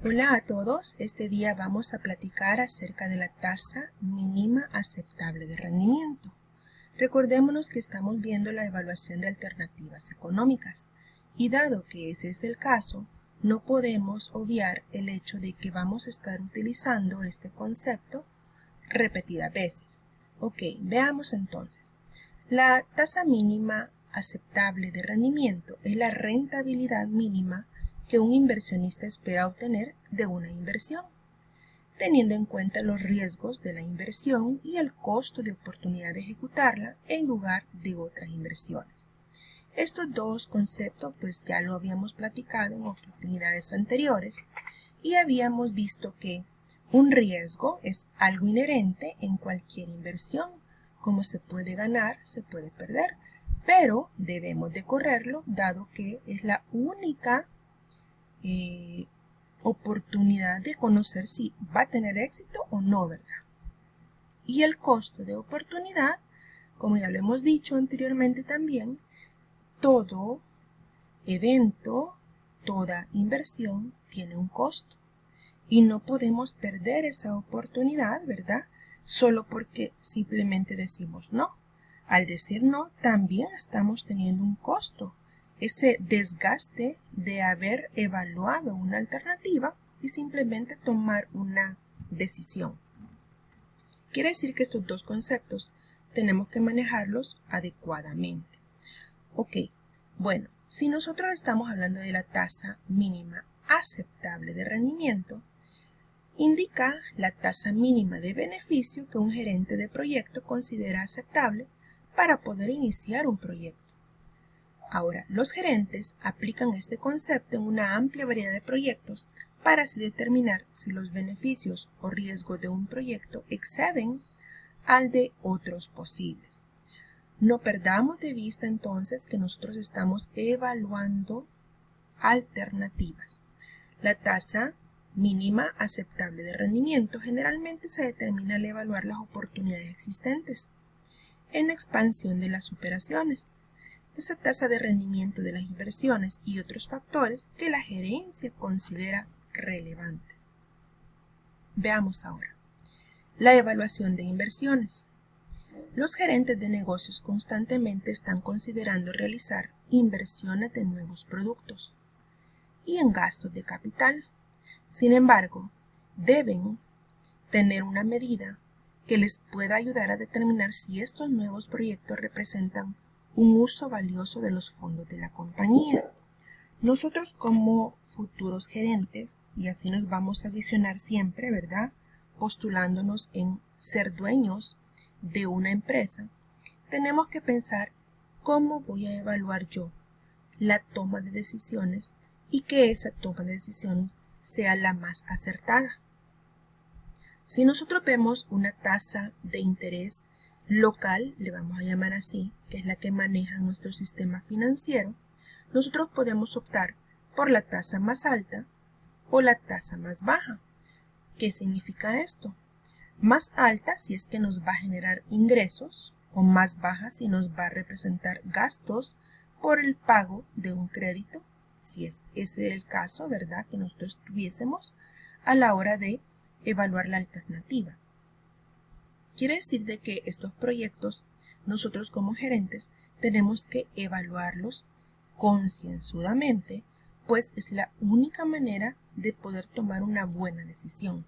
Hola a todos, este día vamos a platicar acerca de la tasa mínima aceptable de rendimiento. Recordémonos que estamos viendo la evaluación de alternativas económicas y dado que ese es el caso, no podemos obviar el hecho de que vamos a estar utilizando este concepto repetidas veces. Ok, veamos entonces. La tasa mínima aceptable de rendimiento es la rentabilidad mínima que un inversionista espera obtener de una inversión, teniendo en cuenta los riesgos de la inversión y el costo de oportunidad de ejecutarla en lugar de otras inversiones. Estos dos conceptos pues ya lo habíamos platicado en oportunidades anteriores y habíamos visto que un riesgo es algo inherente en cualquier inversión, como se puede ganar, se puede perder, pero debemos de correrlo dado que es la única oportunidad de conocer si va a tener éxito o no, ¿verdad? Y el costo de oportunidad, como ya lo hemos dicho anteriormente también, todo evento, toda inversión tiene un costo y no podemos perder esa oportunidad, ¿verdad? Solo porque simplemente decimos no. Al decir no, también estamos teniendo un costo. Ese desgaste de haber evaluado una alternativa y simplemente tomar una decisión. Quiere decir que estos dos conceptos tenemos que manejarlos adecuadamente. Ok, bueno, si nosotros estamos hablando de la tasa mínima aceptable de rendimiento, indica la tasa mínima de beneficio que un gerente de proyecto considera aceptable para poder iniciar un proyecto. Ahora, los gerentes aplican este concepto en una amplia variedad de proyectos para así determinar si los beneficios o riesgos de un proyecto exceden al de otros posibles. No perdamos de vista entonces que nosotros estamos evaluando alternativas. La tasa mínima aceptable de rendimiento generalmente se determina al evaluar las oportunidades existentes en expansión de las operaciones, esa tasa de rendimiento de las inversiones y otros factores que la gerencia considera relevantes. Veamos ahora. La evaluación de inversiones. Los gerentes de negocios constantemente están considerando realizar inversiones de nuevos productos y en gastos de capital. Sin embargo, deben tener una medida que les pueda ayudar a determinar si estos nuevos proyectos representan un uso valioso de los fondos de la compañía. Nosotros como futuros gerentes, y así nos vamos a visionar siempre, ¿verdad? Postulándonos en ser dueños de una empresa, tenemos que pensar cómo voy a evaluar yo la toma de decisiones y que esa toma de decisiones sea la más acertada. Si nosotros vemos una tasa de interés local, le vamos a llamar así, que es la que maneja nuestro sistema financiero, nosotros podemos optar por la tasa más alta o la tasa más baja. ¿Qué significa esto? Más alta si es que nos va a generar ingresos o más baja si nos va a representar gastos por el pago de un crédito, si es ese el caso, ¿verdad?, que nosotros tuviésemos a la hora de evaluar la alternativa. Quiere decir de que estos proyectos nosotros como gerentes tenemos que evaluarlos concienzudamente, pues es la única manera de poder tomar una buena decisión.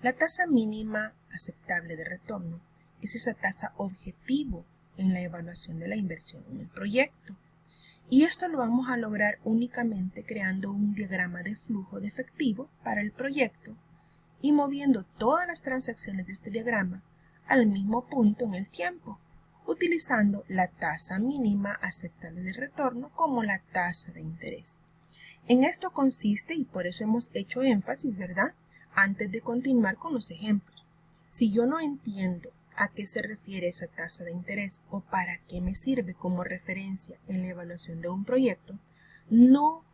La tasa mínima aceptable de retorno es esa tasa objetivo en la evaluación de la inversión en el proyecto. Y esto lo vamos a lograr únicamente creando un diagrama de flujo de efectivo para el proyecto y moviendo todas las transacciones de este diagrama al mismo punto en el tiempo, utilizando la tasa mínima aceptable de retorno como la tasa de interés. En esto consiste, y por eso hemos hecho énfasis, ¿verdad?, antes de continuar con los ejemplos. Si yo no entiendo a qué se refiere esa tasa de interés o para qué me sirve como referencia en la evaluación de un proyecto, no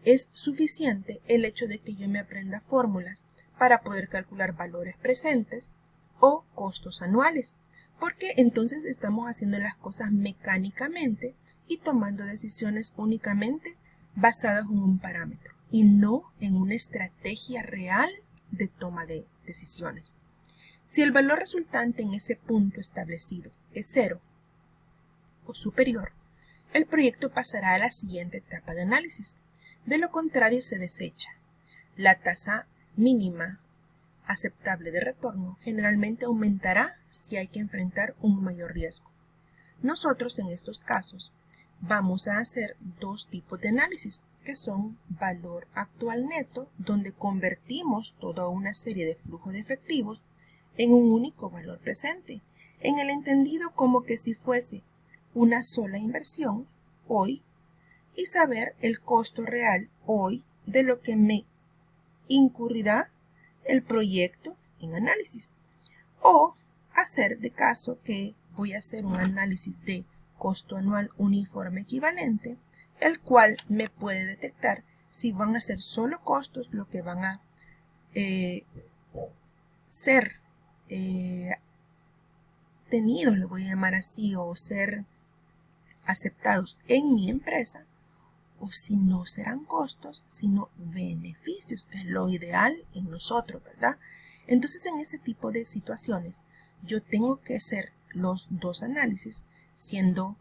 es suficiente el hecho de que yo me aprenda fórmulas para poder calcular valores presentes o costos anuales, porque entonces estamos haciendo las cosas mecánicamente y tomando decisiones únicamente basadas en un parámetro y no en una estrategia real de toma de decisiones. Si el valor resultante en ese punto establecido es 0 o superior, el proyecto pasará a la siguiente etapa de análisis. De lo contrario, se desecha. La tasa mínima aceptable de retorno generalmente aumentará si hay que enfrentar un mayor riesgo. Nosotros en estos casos vamos a hacer dos tipos de análisis, que son valor actual neto, donde convertimos toda una serie de flujos de efectivos en un único valor presente, en el entendido como que si fuese una sola inversión hoy, y saber el costo real hoy de lo que me incurrirá el proyecto en análisis. O hacer de caso que voy a hacer un análisis de costo anual uniforme equivalente, el cual me puede detectar si van a ser solo costos lo que van a ser tenidos, le voy a llamar así, o ser aceptados en mi empresa, o si no serán costos, sino beneficios, que es lo ideal en nosotros, ¿verdad? Entonces, en ese tipo de situaciones, yo tengo que hacer los dos análisis siendo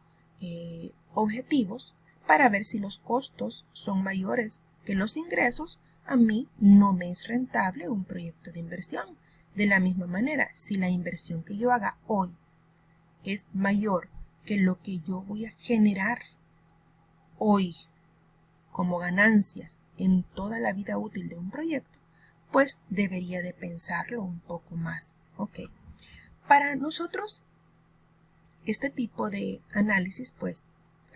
objetivos para ver si los costos son mayores que los ingresos. A mí no me es rentable un proyecto de inversión. De la misma manera, si la inversión que yo haga hoy es mayor que lo que yo voy a generar hoy como ganancias en toda la vida útil de un proyecto, pues debería de pensarlo un poco más. ¿Ok? Para nosotros, este tipo de análisis pues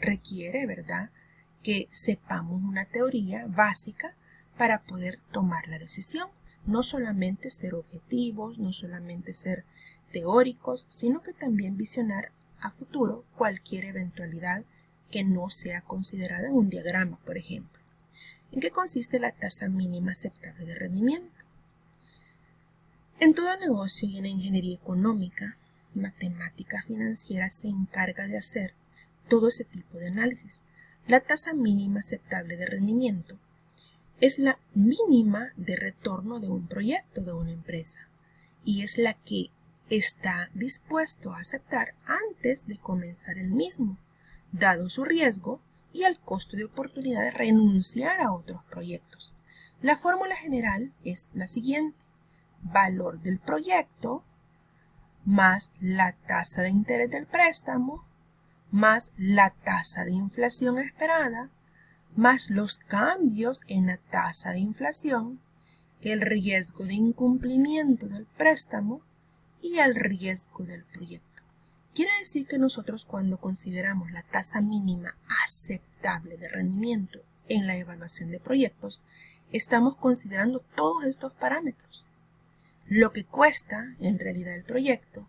requiere, ¿verdad?, que sepamos una teoría básica para poder tomar la decisión. No solamente ser objetivos, no solamente ser teóricos, sino que también visionar a futuro cualquier eventualidad que no sea considerada en un diagrama, por ejemplo. ¿En qué consiste la tasa mínima aceptable de rendimiento? En todo negocio y en la ingeniería económica, matemática financiera se encarga de hacer todo ese tipo de análisis. La tasa mínima aceptable de rendimiento es la mínima de retorno de un proyecto, de una empresa, y es la que está dispuesto a aceptar antes de comenzar el mismo, dado su riesgo y el costo de oportunidad de renunciar a otros proyectos. La fórmula general es la siguiente: valor del proyecto más la tasa de interés del préstamo más la tasa de inflación esperada más los cambios en la tasa de inflación, el riesgo de incumplimiento del préstamo y el riesgo del proyecto. Quiere decir que nosotros, cuando consideramos la tasa mínima aceptable de rendimiento en la evaluación de proyectos, estamos considerando todos estos parámetros. Lo que cuesta en realidad el proyecto,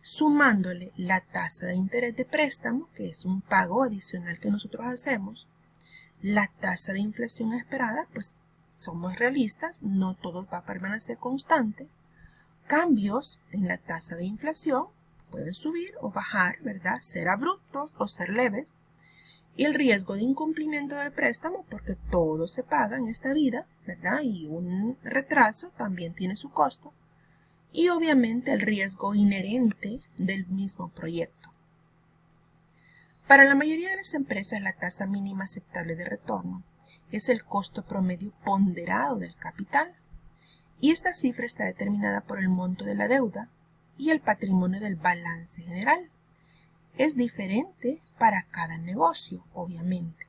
sumándole la tasa de interés de préstamo, que es un pago adicional que nosotros hacemos, la tasa de inflación esperada, pues somos realistas, no todo va a permanecer constante. Cambios en la tasa de inflación, pueden subir o bajar, ¿verdad? Ser abruptos o ser leves. Y el riesgo de incumplimiento del préstamo, porque todo se paga en esta vida, ¿verdad? Y un retraso también tiene su costo. Y obviamente el riesgo inherente del mismo proyecto. Para la mayoría de las empresas, la tasa mínima aceptable de retorno es el costo promedio ponderado del capital, y esta cifra está determinada por el monto de la deuda y el patrimonio del balance general. Es diferente para cada negocio, obviamente,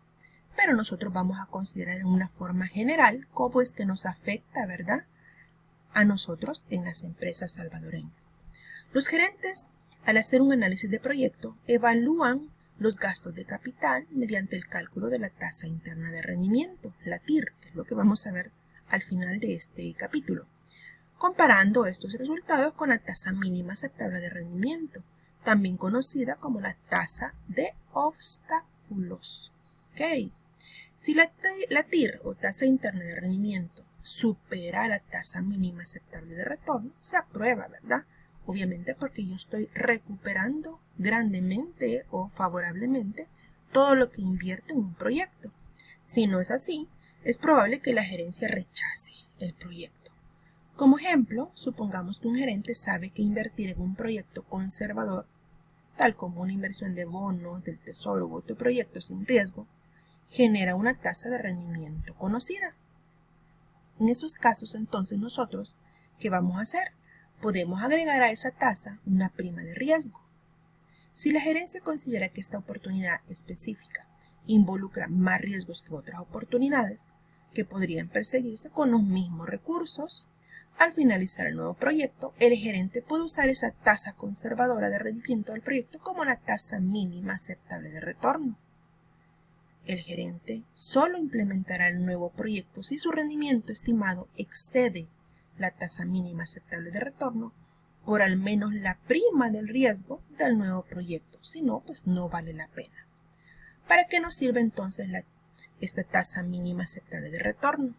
pero nosotros vamos a considerar en una forma general cómo es que nos afecta, ¿verdad?, a nosotros en las empresas salvadoreñas. Los gerentes, al hacer un análisis de proyecto, evalúan los gastos de capital mediante el cálculo de la tasa interna de rendimiento, la TIR, que es lo que vamos a ver al final de este capítulo, comparando estos resultados con la tasa mínima aceptable de rendimiento, también conocida como la tasa de obstáculos. ¿Okay? Si la TIR o tasa interna de rendimiento supera la tasa mínima aceptable de retorno, se aprueba, ¿verdad? Obviamente porque yo estoy recuperando grandemente o favorablemente todo lo que invierto en un proyecto. Si no es así, es probable que la gerencia rechace el proyecto. Como ejemplo, supongamos que un gerente sabe que invertir en un proyecto conservador, tal como una inversión de bonos del tesoro u otro proyecto sin riesgo, genera una tasa de rendimiento conocida. En esos casos, entonces, nosotros, ¿qué vamos a hacer? Podemos agregar a esa tasa una prima de riesgo. Si la gerencia considera que esta oportunidad específica involucra más riesgos que otras oportunidades, que podrían perseguirse con los mismos recursos, al finalizar el nuevo proyecto, el gerente puede usar esa tasa conservadora de rendimiento del proyecto como la tasa mínima aceptable de retorno. El gerente solo implementará el nuevo proyecto si su rendimiento estimado excede la tasa mínima aceptable de retorno por al menos la prima del riesgo del nuevo proyecto. Si no, pues no vale la pena. ¿Para qué nos sirve entonces esta tasa mínima aceptable de retorno?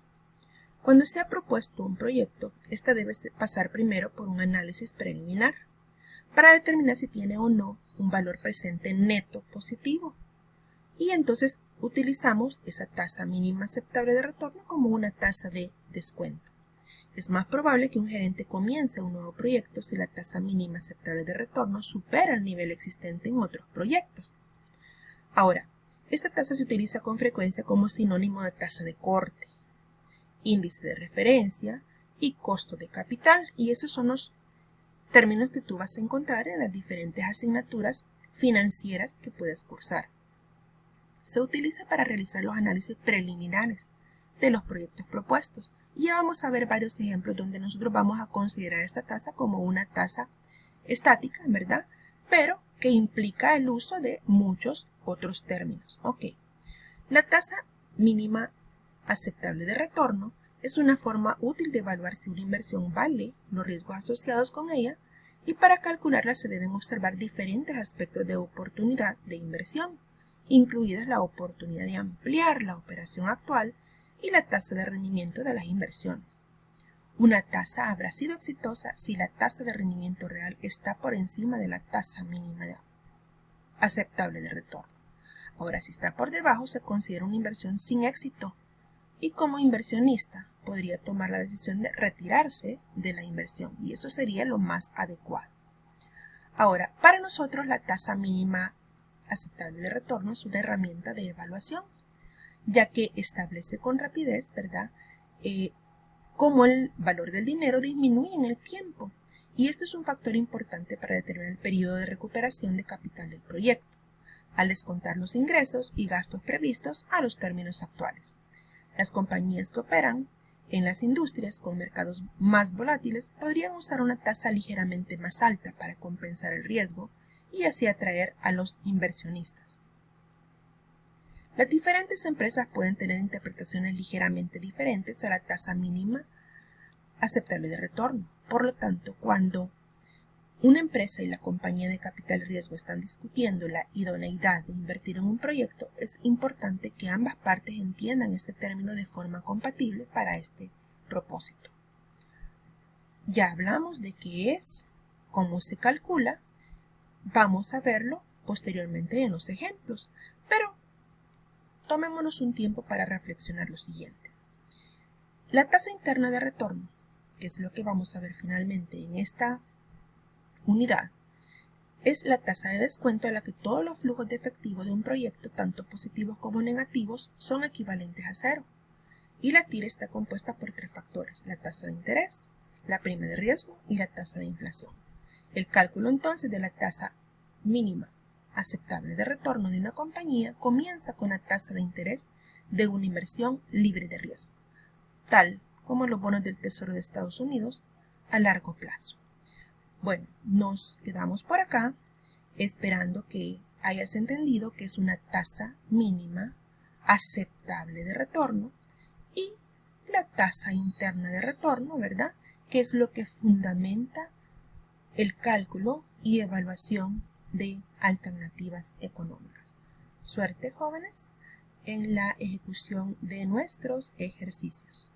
Cuando se ha propuesto un proyecto, esta debe pasar primero por un análisis preliminar para determinar si tiene o no un valor presente neto positivo. Y entonces utilizamos esa tasa mínima aceptable de retorno como una tasa de descuento. Es más probable que un gerente comience un nuevo proyecto si la tasa mínima aceptable de retorno supera el nivel existente en otros proyectos. Ahora, esta tasa se utiliza con frecuencia como sinónimo de tasa de corte, índice de referencia y costo de capital, y esos son los términos que tú vas a encontrar en las diferentes asignaturas financieras que puedes cursar. Se utiliza para realizar los análisis preliminares de los proyectos propuestos. Y ya vamos a ver varios ejemplos donde nosotros vamos a considerar esta tasa como una tasa estática, ¿verdad? Pero que implica el uso de muchos otros términos. Ok. La tasa mínima aceptable de retorno es una forma útil de evaluar si una inversión vale los riesgos asociados con ella, y para calcularla se deben observar diferentes aspectos de oportunidad de inversión, incluidas la oportunidad de ampliar la operación actual y la tasa de rendimiento de las inversiones. Una tasa habrá sido exitosa si la tasa de rendimiento real está por encima de la tasa mínima aceptable de retorno. Ahora, si está por debajo, se considera una inversión sin éxito, y como inversionista podría tomar la decisión de retirarse de la inversión, y eso sería lo más adecuado. Ahora, para nosotros la tasa mínima aceptable de retorno es una herramienta de evaluación, ya que establece con rapidez, ¿verdad?, cómo el valor del dinero disminuye en el tiempo, y esto es un factor importante para determinar el periodo de recuperación de capital del proyecto, al descontar los ingresos y gastos previstos a los términos actuales. Las compañías que operan en las industrias con mercados más volátiles podrían usar una tasa ligeramente más alta para compensar el riesgo y así atraer a los inversionistas. Las diferentes empresas pueden tener interpretaciones ligeramente diferentes a la tasa mínima aceptable de retorno. Por lo tanto, cuando una empresa y la compañía de capital riesgo están discutiendo la idoneidad de invertir en un proyecto, es importante que ambas partes entiendan este término de forma compatible para este propósito. Ya hablamos de qué es, cómo se calcula, vamos a verlo posteriormente en los ejemplos, pero tomémonos un tiempo para reflexionar lo siguiente. La tasa interna de retorno, que es lo que vamos a ver finalmente en esta unidad, es la tasa de descuento a la que todos los flujos de efectivo de un proyecto, tanto positivos como negativos, son equivalentes a cero. Y la TIR está compuesta por tres factores: la tasa de interés, la prima de riesgo y la tasa de inflación. El cálculo entonces de la tasa mínima aceptable de retorno de una compañía comienza con la tasa de interés de una inversión libre de riesgo, tal como los bonos del Tesoro de Estados Unidos a largo plazo. Bueno, nos quedamos por acá esperando que hayas entendido que es una tasa mínima aceptable de retorno y la tasa interna de retorno, ¿verdad?, que es lo que fundamenta el cálculo y evaluación de alternativas económicas. Suerte, jóvenes, en la ejecución de nuestros ejercicios.